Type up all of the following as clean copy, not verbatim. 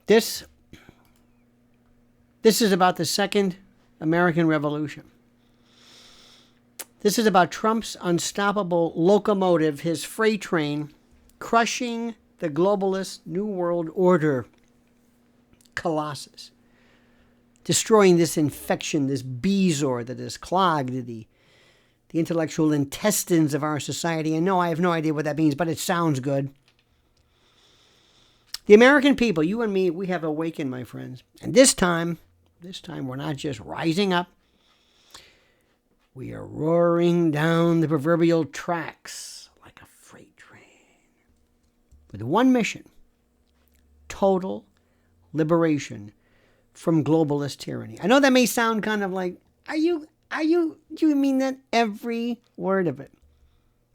This is about the second American Revolution. This is about Trump's unstoppable locomotive, his freight train, crushing the globalist New World Order colossus, destroying this infection, this bezoar that has clogged the intellectual intestines of our society. And no, I have no idea what that means, but it sounds good. The American people, you and me, we have awakened, my friends. And this time we're not just rising up. We are roaring down the proverbial tracks like a freight train with one mission: total liberation from globalist tyranny. I know that may sound kind of like, do you mean that? Every word of it.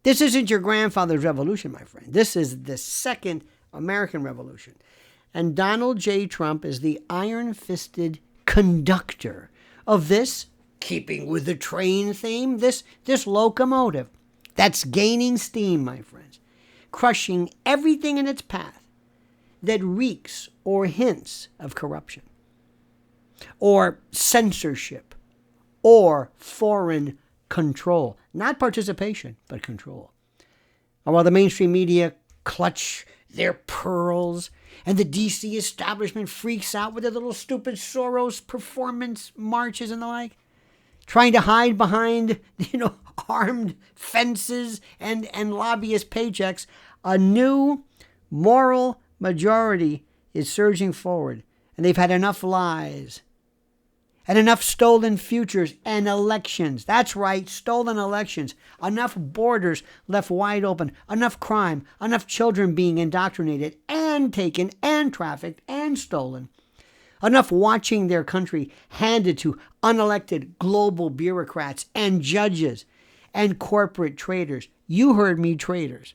This isn't your grandfather's revolution, my friend. This is the second American Revolution. And Donald J. Trump is the iron-fisted conductor of this, keeping with the train theme, this locomotive that's gaining steam, my friends, crushing everything in its path that reeks or hints of corruption or censorship or foreign control. Not participation, but control. And while the mainstream media clutch their pearls and the DC establishment freaks out with their little stupid Soros performance marches and the like, trying to hide behind, armed fences and lobbyist paychecks, a new moral majority is surging forward. And they've had enough lies and enough stolen futures and elections. That's right, stolen elections. Enough borders left wide open. Enough crime. Enough children being indoctrinated and taken and trafficked and stolen. Enough watching their country handed to unelected global bureaucrats and judges and corporate traders. You heard me, traders.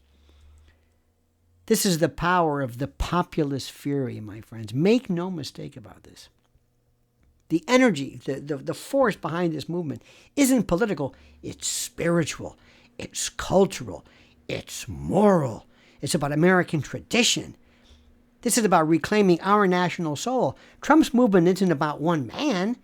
This is the power of the populist fury, my friends. Make no mistake about this. The energy, the force behind this movement isn't political. It's spiritual. It's cultural. It's moral. It's about American tradition. This is about reclaiming our national soul. Trump's movement isn't about one man.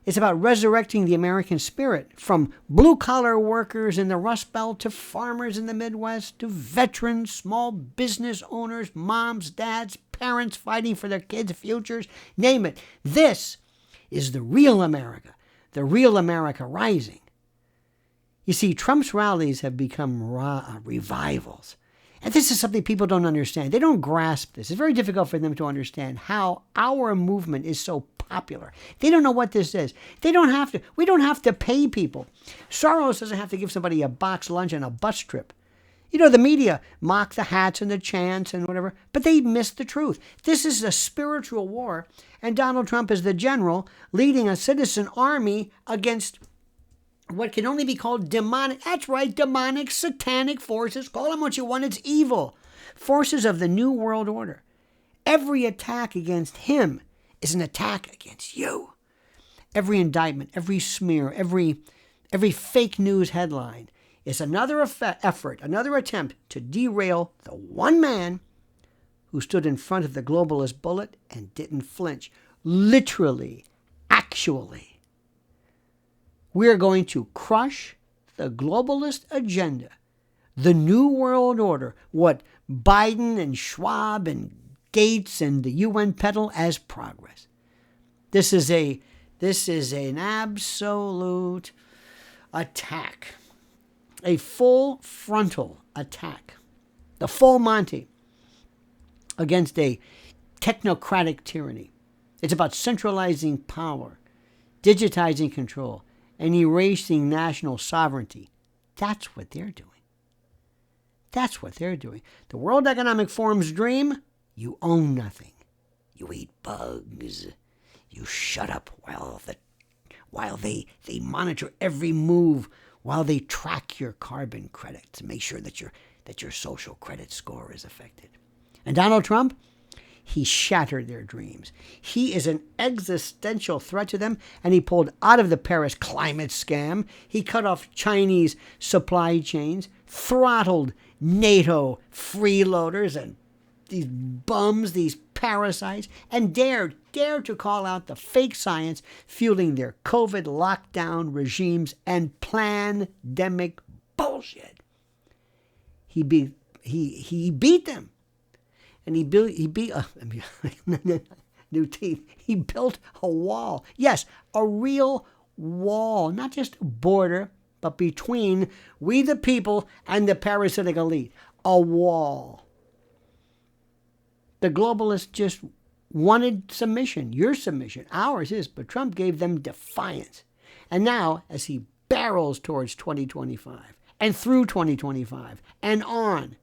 It's about resurrecting the American spirit, from blue-collar workers in the Rust Belt to farmers in the Midwest to veterans, small business owners, moms, dads, parents fighting for their kids' futures. Name it. This is the real America rising. You see, Trump's rallies have become revivals. And this is something people don't understand. They don't grasp this. It's very difficult for them to understand how our movement is so popular. They don't know what this is. We don't have to pay people. Soros doesn't have to give somebody a box lunch and a bus trip. The media mock the hats and the chants and whatever, but they miss the truth. This is a spiritual war, and Donald Trump is the general leading a citizen army against what can only be called demonic. That's right, demonic, satanic forces. Call them what you want. It's evil. Forces of the New World Order. Every attack against him is an attack against you. Every indictment, every smear, every fake news headline is another effort, another attempt to derail the one man who stood in front of the globalist bullet and didn't flinch. Literally, actually. We're going to crush the globalist agenda, the New World Order, what Biden and Schwab and Gates and the UN peddle as progress. This is an absolute attack. A full frontal attack, the full Monty, against a technocratic tyranny. It's about centralizing power, digitizing control, and erasing national sovereignty. That's what they're doing. That's what they're doing. The World Economic Forum's dream: you own nothing. You eat bugs. You shut up while they monitor every move, while they track your carbon credits and make sure that your social credit score is affected. And Donald Trump, he shattered their dreams. He is an existential threat to them, and he pulled out of the Paris climate scam. He cut off Chinese supply chains, throttled NATO freeloaders and these bums, these parasites, and dared to call out the fake science fueling their COVID lockdown regimes and pandemic bullshit. He beat them. And he built new teeth. He built a wall. Yes, a real wall, not just a border, but between we the people and the parasitic elite. A wall. The globalists just wanted submission, your submission, ours is, but Trump gave them defiance. And now, as he barrels towards 2025 and through 2025 and on,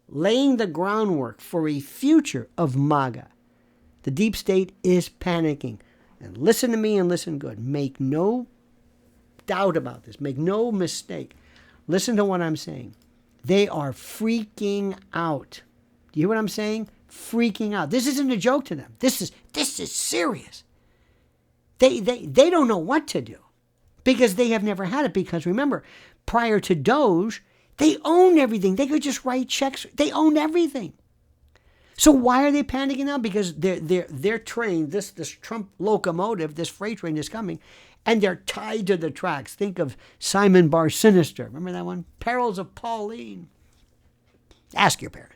laying the groundwork for a future of MAGA, the deep state is panicking. And listen to me and listen good. Make no doubt about this. Make no mistake. Listen to what I'm saying. They are freaking out. Do you hear what I'm saying? Freaking out. This isn't a joke to them. This is serious. They don't know what to do because they have never had it. Because remember, prior to Doge, they owned everything. They could just write checks. They owned everything. So why are they panicking now? Because they're trained. This Trump locomotive, this freight train is coming, and they're tied to the tracks. Think of Simon Bar Sinister. Remember that one? Perils of Pauline. Ask your parents.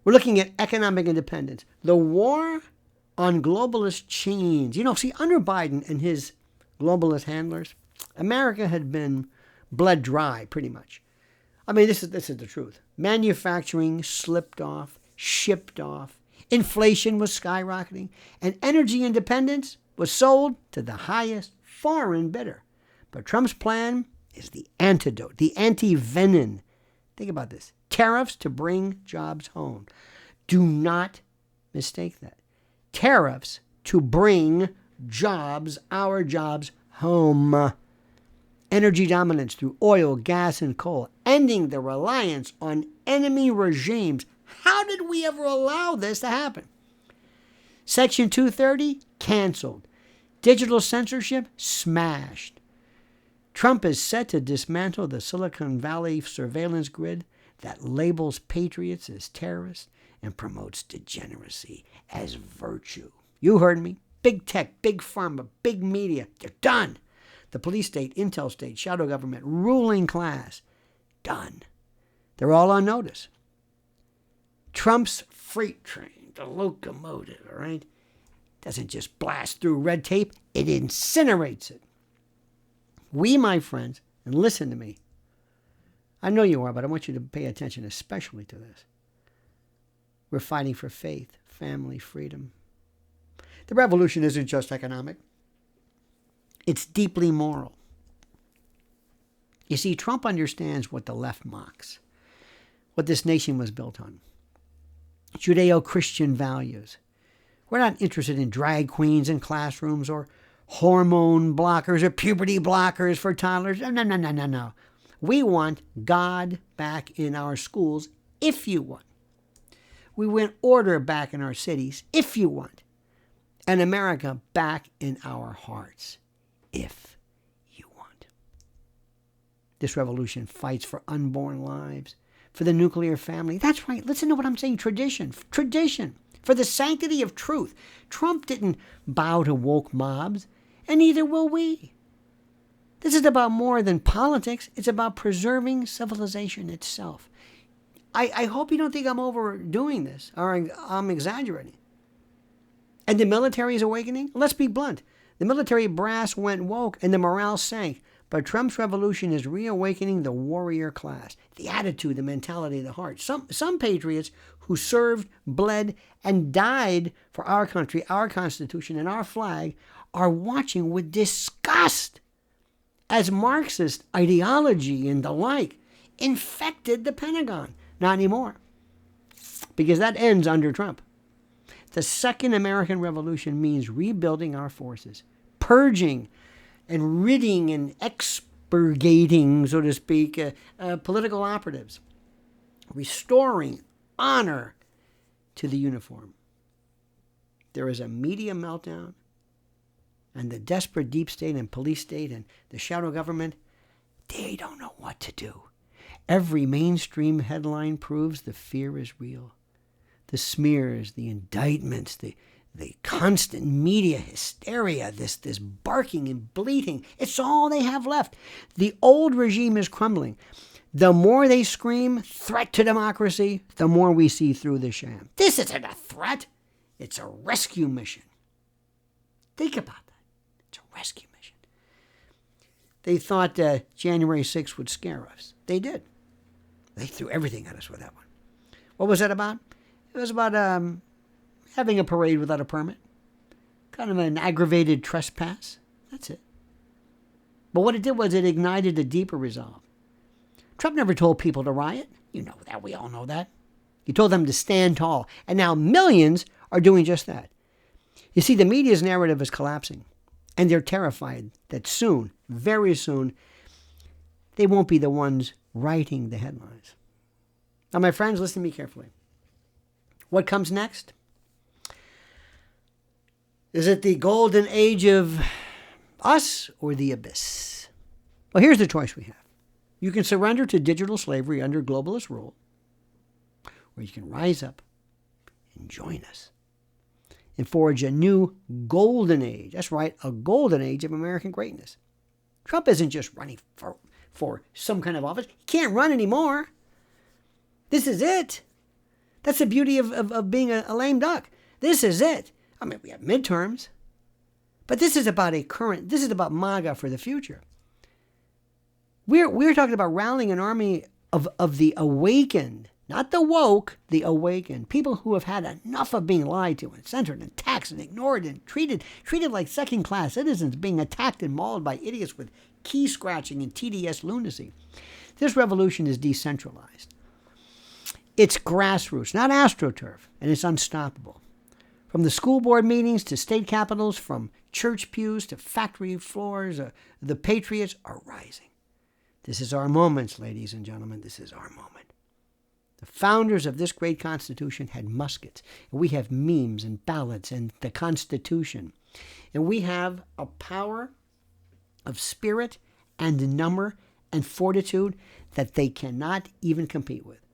We're looking at economic independence. The war on globalist chains. See, under Biden and his globalist handlers, America had been bled dry pretty much. I mean, this is the truth. Manufacturing slipped off, shipped off. Inflation was skyrocketing. And energy independence was sold to the highest foreign bidder. But Trump's plan is the antidote, the anti-venom. Think about this. Tariffs to bring jobs home. Do not mistake that. Tariffs to bring jobs, our jobs, home. Energy dominance through oil, gas, and coal. Ending the reliance on enemy regimes. How did we ever allow this to happen? Section 230, canceled. Digital censorship, smashed. Trump is set to dismantle the Silicon Valley surveillance grid that labels patriots as terrorists and promotes degeneracy as virtue. You heard me. Big tech, big pharma, big media, they're done. The police state, intel state, shadow government, ruling class, done. They're all on notice. Trump's freight train, the locomotive, all right, doesn't just blast through red tape, it incinerates it. We, my friends, and listen to me, I know you are, but I want you to pay attention especially to this. We're fighting for faith, family, freedom. The revolution isn't just economic. It's deeply moral. You see, Trump understands what the left mocks, what this nation was built on. Judeo-Christian values. We're not interested in drag queens in classrooms or hormone blockers or puberty blockers for toddlers. No. We want God back in our schools if you want. We want order back in our cities if you want. And America back in our hearts if you want. This revolution fights for unborn lives, for the nuclear family. That's right. Listen to what I'm saying. Tradition. For the sanctity of truth. Trump didn't bow to woke mobs, and neither will we. This is about more than politics. It's about preserving civilization itself. I hope you don't think I'm overdoing this or I'm exaggerating. And the military is awakening? Let's be blunt. The military brass went woke and the morale sank. But Trump's revolution is reawakening the warrior class, the attitude, the mentality, the heart. Some patriots who served, bled, and died for our country, our Constitution, and our flag are watching with disgust as Marxist ideology and the like infected the Pentagon. Not anymore, because that ends under Trump. The Second American Revolution means rebuilding our forces, purging and ridding and expurgating, so to speak, political operatives, restoring honor to the uniform. There is a media meltdown, and the desperate deep state and police state and the shadow government, they don't know what to do. Every mainstream headline proves the fear is real. The smears, the indictments, the constant media hysteria, this barking and bleating, it's all they have left. The old regime is crumbling. The more they scream, threat to democracy, the more we see through the sham. This isn't a threat. It's a rescue mission. Think about that. It's a rescue mission. They thought January 6th would scare us. They did. They threw everything at us with that one. What was that about? It was about having a parade without a permit. Kind of an aggravated trespass. That's it. But what it did was it ignited a deeper resolve. Trump never told people to riot. You know that. We all know that. He told them to stand tall. And now millions are doing just that. You see, the media's narrative is collapsing. And they're terrified that soon, very soon, they won't be the ones writing the headlines. Now, my friends, listen to me carefully. What comes next? Is it the golden age of us or the abyss? Well, here's the choice we have. You can surrender to digital slavery under globalist rule, or you can rise up and join us and forge a new golden age. That's right, a golden age of American greatness. Trump isn't just running for some kind of office. He can't run anymore. This is it. That's the beauty of being a lame duck. This is it. I mean, we have midterms, but this is about this is about MAGA for the future. We're talking about rallying an army of the awakened, not the woke, the awakened. People who have had enough of being lied to and censored and taxed and ignored and treated like second-class citizens, being attacked and mauled by idiots with key scratching and TDS lunacy. This revolution is decentralized. It's grassroots, not astroturf, and it's unstoppable. From the school board meetings to state capitals, from church pews to factory floors, the patriots are rising. This is our moment, ladies and gentlemen. This is our moment. The founders of this great Constitution had muskets. And we have memes and ballots and the Constitution. And we have a power of spirit and number and fortitude that they cannot even compete with.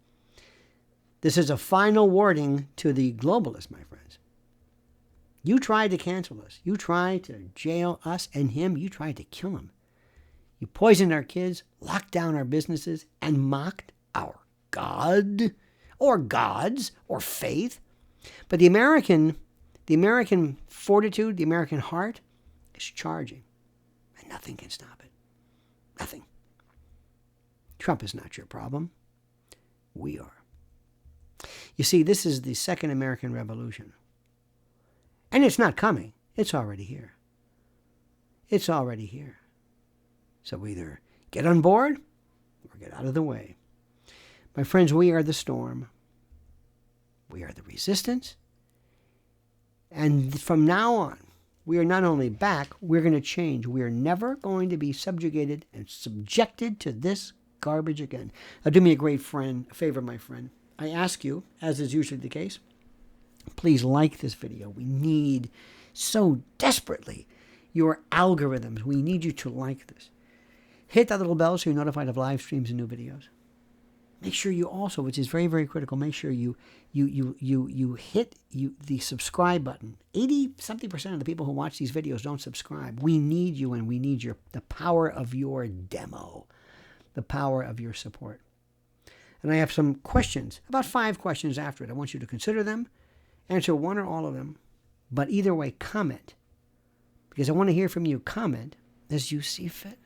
This is a final warning to the globalists, my friends. You tried to cancel us. You tried to jail us and him. You tried to kill him. You poisoned our kids, locked down our businesses, and mocked our God, or gods, or faith. But the American fortitude, the American heart, is charging. And nothing can stop it. Nothing. Trump is not your problem. We are. You see, this is the second American Revolution. And it's not coming. It's already here. It's already here. So either get on board or get out of the way. My friends, we are the storm. We are the resistance. And from now on, we are not only back, we're going to change. We are never going to be subjugated and subjected to this garbage again. Now, do me a favor, my friend. I ask you, as is usually the case, please like this video. We need so desperately your algorithms. We need you to like this. Hit that little bell so you're notified of live streams and new videos. Make sure you also, which is very, very critical, make sure you hit the subscribe button. 80-something% of the people who watch these videos don't subscribe. We need you, and we need the power of your demo, the power of your support. And I have some questions, about 5 questions after it. I want you to consider them, answer one or all of them, but either way, comment. Because I want to hear from you. Comment as you see fit.